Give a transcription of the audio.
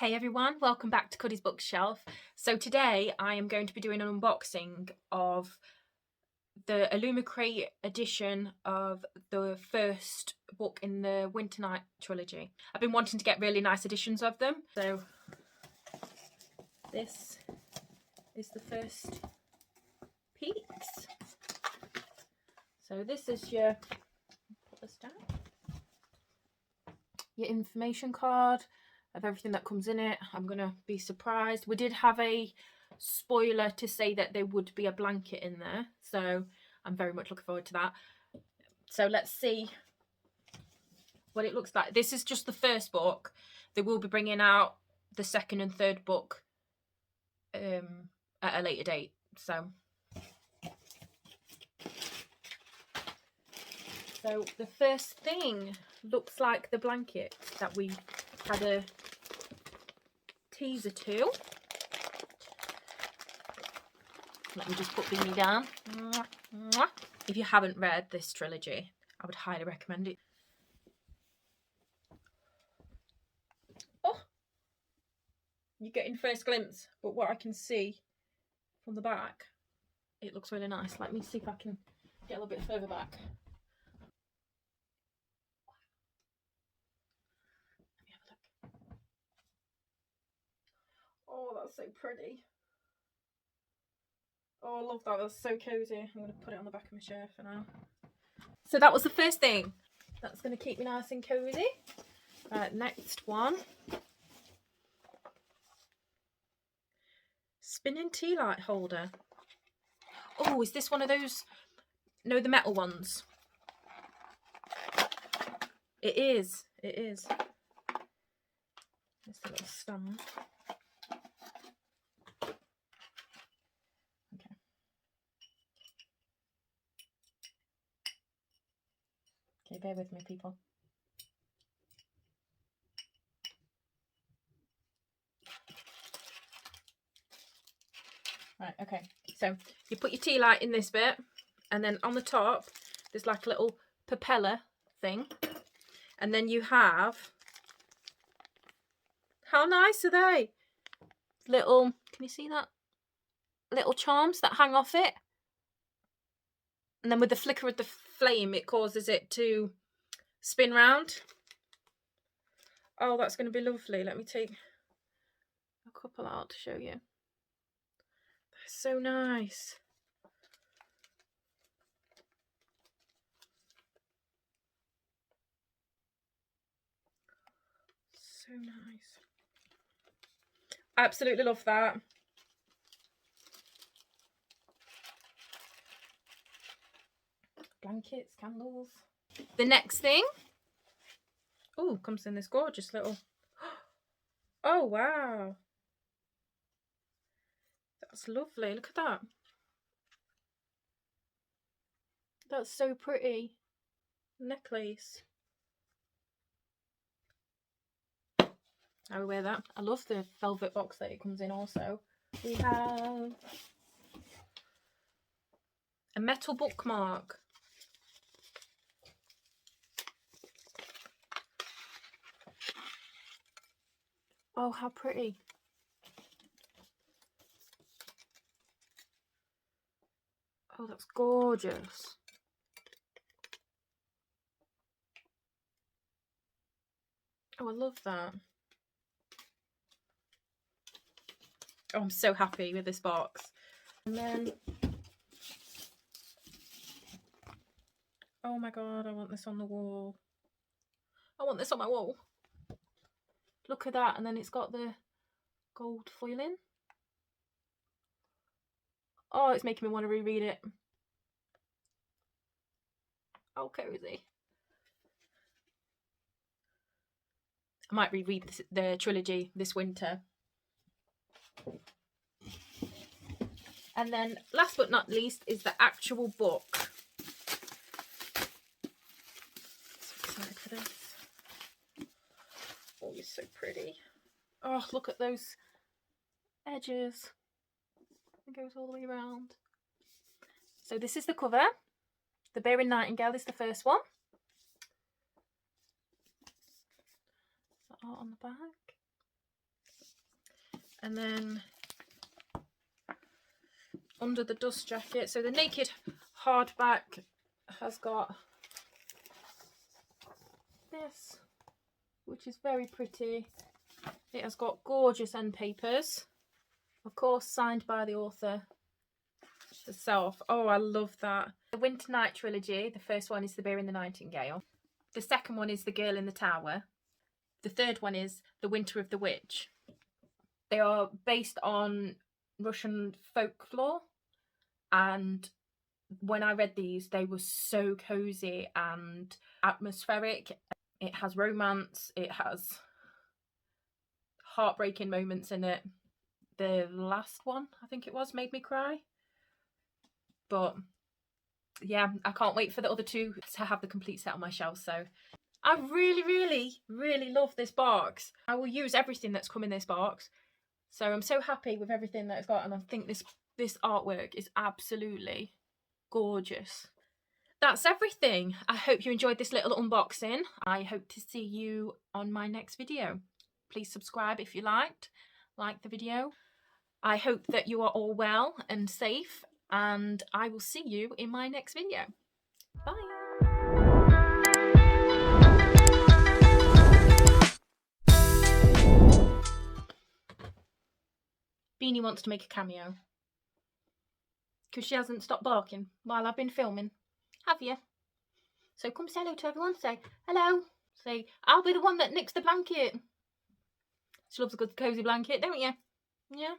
Hey everyone, welcome back to Cuddy's Bookshelf. So today I am going to be doing an unboxing of the Illumicrate edition of the first book in the Winter Night Trilogy. I've been wanting to get really nice editions of them. So this is the first peeks. So this is your, put this down, your information card of everything that comes in it. I'm gonna be surprised. We did have a spoiler to say that there would be a blanket in there, so I'm very much looking forward to that. So let's see what it looks like. This is just the first book. They will be bringing out the second and third book at a later date. So the first thing looks like the blanket that we had a teaser to. Let me just put Beanie down. If you haven't read this trilogy, I would highly recommend it. Oh, you're getting first glimpse, but what I can see from the back, it looks really nice. Let me see if I can get a little bit further back. Let me have a look. Oh, that's so pretty. Oh, I love that. That's so cozy. I'm going to put it on the back of my chair for now. So that was the first thing. That's going to keep me nice and cozy. Right, next one. Spinning tea light holder. Oh, is this one of those? No, the metal ones. It is. It is. There's the little stand. Okay, bear with me, people. Right, okay. So you put your tea light in this bit, and then on the top, there's like a little propeller thing. And then you have, how nice are they? Little, can you see that? Little charms that hang off it. And then with the flicker of the flame, it causes it to spin round. Oh, that's going to be lovely. Let me take a couple out to show you. They're so nice. So nice. Absolutely love that. Blankets, candles. The next thing, oh, comes in this gorgeous little, oh wow, that's lovely. Look at that. That's so pretty. Necklace. I will wear that. I love the velvet box that it comes in also. We have a metal bookmark. Oh, how pretty. Oh, that's gorgeous. Oh, I love that. Oh, I'm so happy with this box. And then, oh my god, I want this on the wall. I want this on my wall. Look at that, and then it's got the gold foiling. Oh, it's making me want to reread it. Oh, cozy. I might reread the trilogy this winter. And then last but not least is the actual book. So excited for this. Oh, you're so pretty. Oh, look at those edges. It goes all the way around. So this is the cover. The Bear And The Nightingale is the first one. The art on the back. And then under the dust jacket, so the naked hardback has got this, which is very pretty. It has got gorgeous end papers, of course signed by the author herself. Oh, I love that. The Winter Night Trilogy, the first one is The Bear and the Nightingale. The second one is The Girl in the Tower. The third one is The Winter of the Witch. They are based on Russian folklore, and when I read these, they were so cozy and atmospheric. It has romance, it has heartbreaking moments in it. The last one, I think it was, made me cry. But yeah, I can't wait for the other two to have the complete set on my shelf. So I really love this box. I will use everything that's come in this box. So I'm so happy with everything that it's got, and I think this artwork is absolutely gorgeous. That's everything. I hope you enjoyed this little unboxing. I hope to see you on my next video. Please subscribe if you like the video. I hope that you are all well and safe, and I will see you in my next video. Bye. Beanie wants to make a cameo because she hasn't stopped barking while I've been filming. Have you? So come say hello to everyone. Say hello. Say, I'll be the one that nicks the blanket. She loves a good cosy blanket, don't you? Yeah.